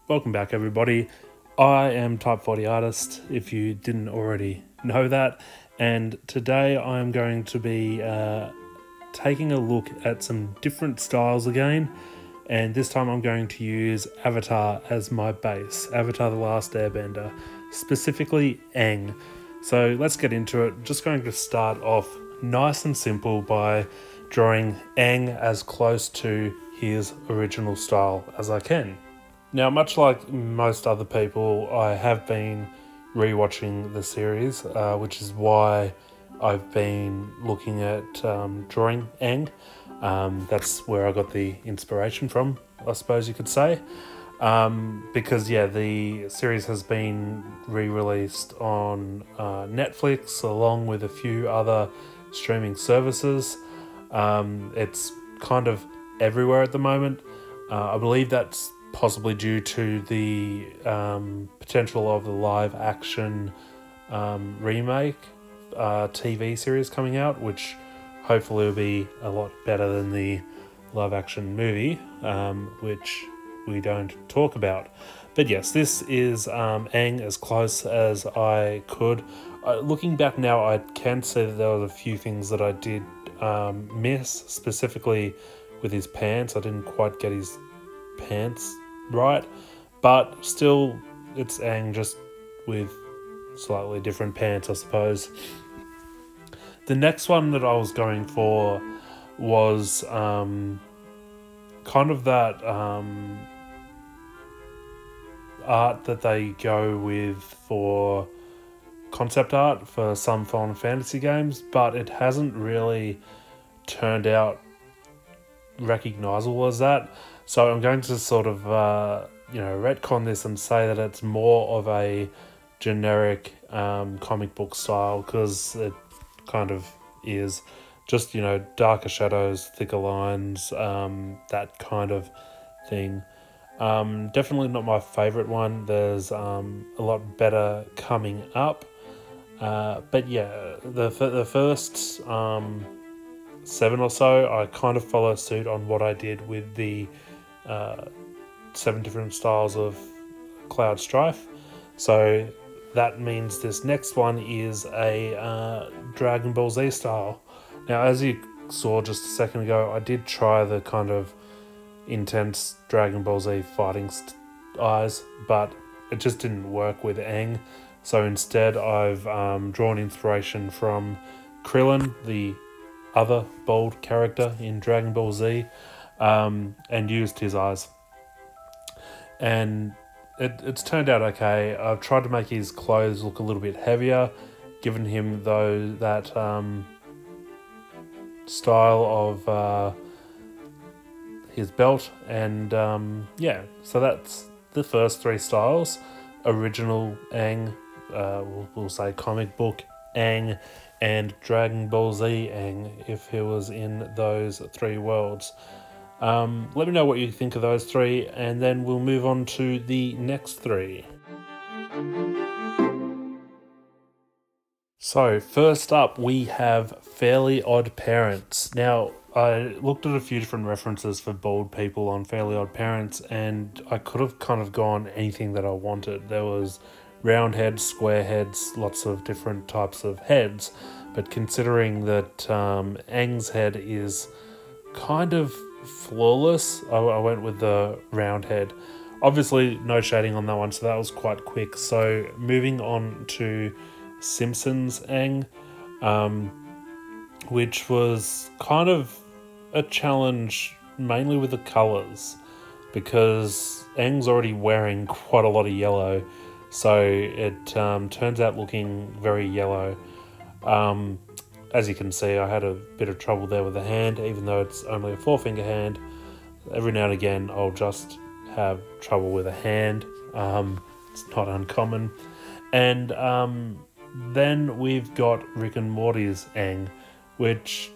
Welcome back, everybody. I am Type 40 Artist, if you didn't already know that, and today I'm going to be taking a look at some different styles again, and this time I'm going to use Avatar as my base, Avatar The Last Airbender, specifically Aang. So let's get into it. Just going to start off nice and simple by drawing Aang as close to his original style as I can. Now, much like most other people, I have been rewatching the series, which is why I've been looking at drawing Aang. That's where I got the inspiration from, I suppose you could say. Because, yeah, the series has been re-released on Netflix along with a few other streaming services. It's kind of everywhere at the moment. I believe that's possibly due to the potential of the live action remake TV series coming out, which hopefully will be a lot better than the live action movie, which we don't talk about. But yes, this is Aang as close as I could. Looking back now, I can see that there was a few things that I did miss, specifically with his pants. I didn't quite get his pants right, but still it's Aang, just with slightly different pants, I suppose. The next one that I was going for was kind of that art that they go with for concept art for some Final Fantasy games, but it hasn't really turned out recognizable as that. So I'm going to sort of, retcon this and say that it's more of a generic comic book style, because it kind of is just, darker shadows, thicker lines, that kind of thing. Definitely not my favourite one. There's a lot better coming up. But yeah, the first 7 or so, I kind of follow suit on what I did with the 7 different styles of Cloud Strife. So that means this next one is a Dragon Ball Z style. Now, as you saw just a second ago, I did try the kind of intense Dragon Ball Z fighting eyes, but it just didn't work with Aang. So instead, I've drawn inspiration from Krillin, the other bold character in Dragon Ball Z, and used his eyes. And it's turned out okay. I've tried to make his clothes look a little bit heavier, given him that style of his belt, and so that's the first 3 styles: original Aang, we'll say comic book Aang, and Dragon Ball Z Aang, if he was in those 3 worlds. Let me know what you think of those 3, and then we'll move on to the next 3. So first up, we have Fairly Odd Parents. Now, I looked at a few different references for bald people on Fairly Odd Parents, and I could have kind of gone anything that I wanted. There was round heads, square heads, lots of different types of heads. But considering that Aang's head is kind of flawless, I went with the round head. Obviously, no shading on that one, so that was quite quick. So moving on to Simpsons Aang, which was kind of a challenge mainly with the colours, because Aang's already wearing quite a lot of yellow, so it turns out looking very yellow. As you can see, I had a bit of trouble there with the hand, even though it's only a 4-finger hand. Every now and again, I'll just have trouble with a hand. It's not uncommon. And then we've got Rick and Morty's Aang, which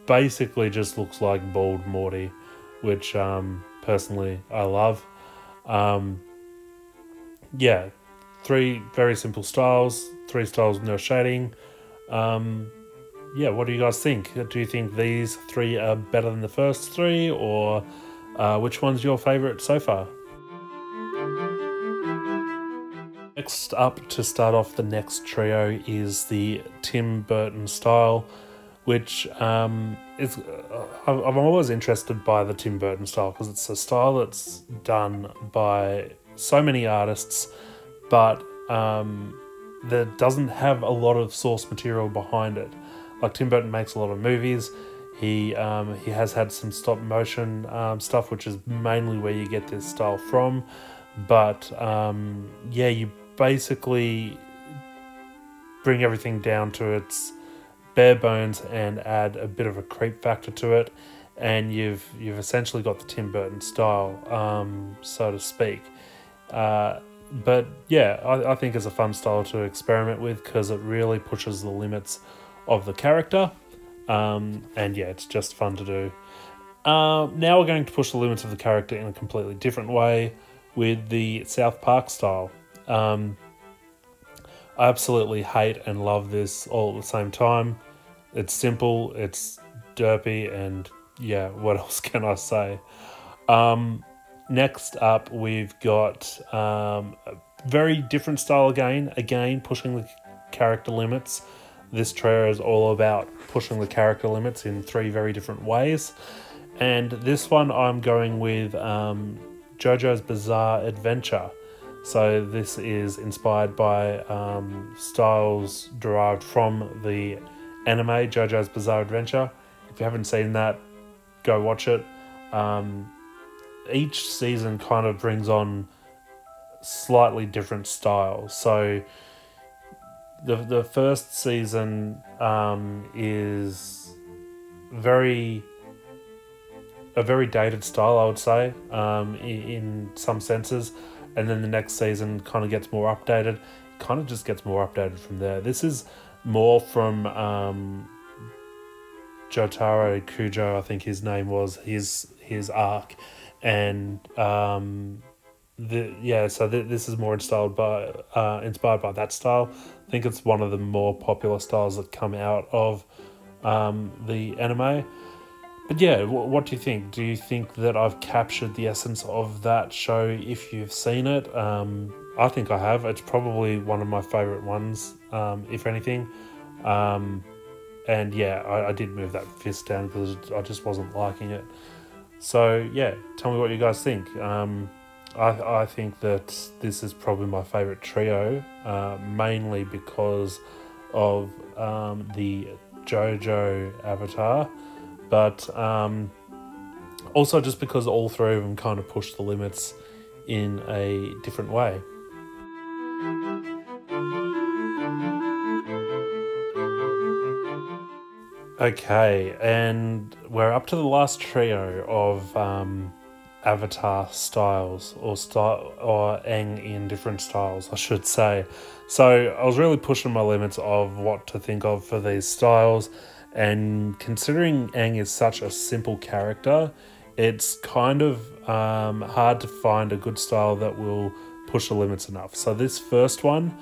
basically just looks like bald Morty, which personally I love. 3 very simple styles, 3 styles with no shading. What do you guys think? Do you think these 3 are better than the first 3, or which one's your favourite so far? Next up, to start off the next trio, is the Tim Burton style, which is I'm always interested by the Tim Burton style because it's a style that's done by so many artists, but that doesn't have a lot of source material behind it. Like, Tim Burton makes a lot of movies. He has had some stop motion stuff, which is mainly where you get this style from. But yeah, you basically bring everything down to its bare bones and add a bit of a creep factor to it, and you've essentially got the Tim Burton style, so to speak. But yeah, I think it's a fun style to experiment with because it really pushes the limits of the character, and yeah, it's just fun to do. Now we're going to push the limits of the character in a completely different way with the South Park style. I absolutely hate and love this all at the same time. It's simple, it's derpy, and yeah, what else can I say? Next up, we've got a very different style again pushing the character limits. This trio is all about pushing the character limits in 3 very different ways. And this one I'm going with JoJo's Bizarre Adventure. So this is inspired by styles derived from the anime JoJo's Bizarre Adventure. If you haven't seen that, go watch it. Each season kind of brings on slightly different styles. So the first season is a very dated style, I would say, in some senses. And then the next season kind of gets more updated. Kind of just gets more updated from there. This is more from Jotaro Kujo, I think his name was, his arc. And this is more inspired by that style. I think it's one of the more popular styles that come out of the anime. But yeah, what do you think? Do you think that I've captured the essence of that show if you've seen it? I think I have. It's probably one of my favourite ones, if anything. And yeah, I did move that fist down because I just wasn't liking it. So yeah, tell me what you guys think. I think that this is probably my favourite trio, mainly because of the JoJo avatar. But also just because all 3 of them kind of push the limits in a different way. Okay, and we're up to the last trio of avatar styles, or Aang in different styles, I should say. So I was really pushing my limits of what to think of for these styles. And considering Aang is such a simple character, it's kind of hard to find a good style that will push the limits enough. So this first one,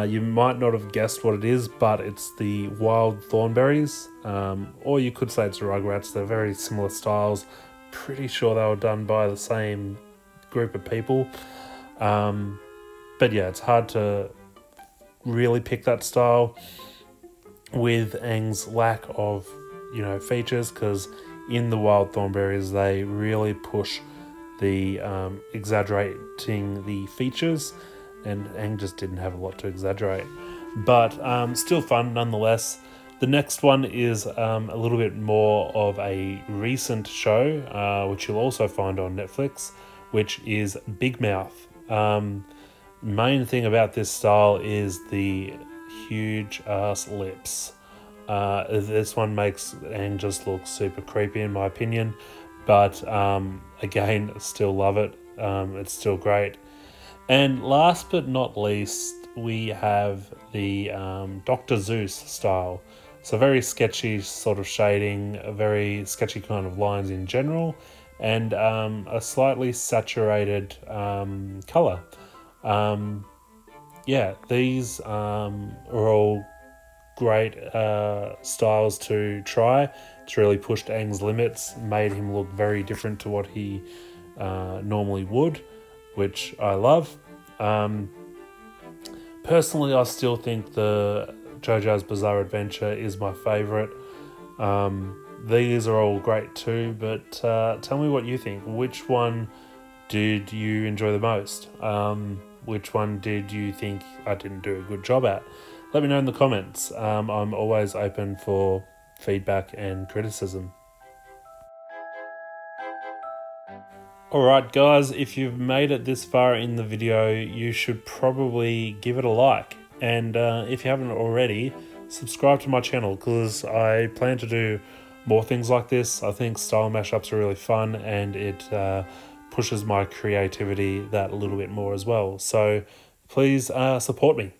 you might not have guessed what it is, but it's the Wild Thornberries, or you could say it's the Rugrats. They're very similar styles. Pretty sure they were done by the same group of people. But yeah, it's hard to really pick that style with Aang's lack of, features, because in the Wild Thornberries they really push the exaggerating the features, and Aang just didn't have a lot to exaggerate. But still fun nonetheless. The next one is a little bit more of a recent show, which you'll also find on Netflix, which is Big Mouth. Main thing about this style is the huge ass lips. This one makes Aang just look super creepy in my opinion, but again, still love it. It's still great. And last but not least, we have the Dr. Zeus style. So very sketchy sort of shading, a very sketchy kind of lines in general, and a slightly saturated colour. Yeah, these are all great styles to try. It's really pushed Aang's limits, made him look very different to what he normally would, which I love. Personally, I still think the JoJo's Bizarre Adventure is my favourite. These are all great too, but tell me what you think. Which one did you enjoy the most? Which one did you think I didn't do a good job at? Let me know in the comments. I'm always open for feedback and criticism. Alright guys, if you've made it this far in the video, you should probably give it a like. And if you haven't already, subscribe to my channel, because I plan to do more things like this. I think style mashups are really fun, and it pushes my creativity that little bit more as well. So please support me.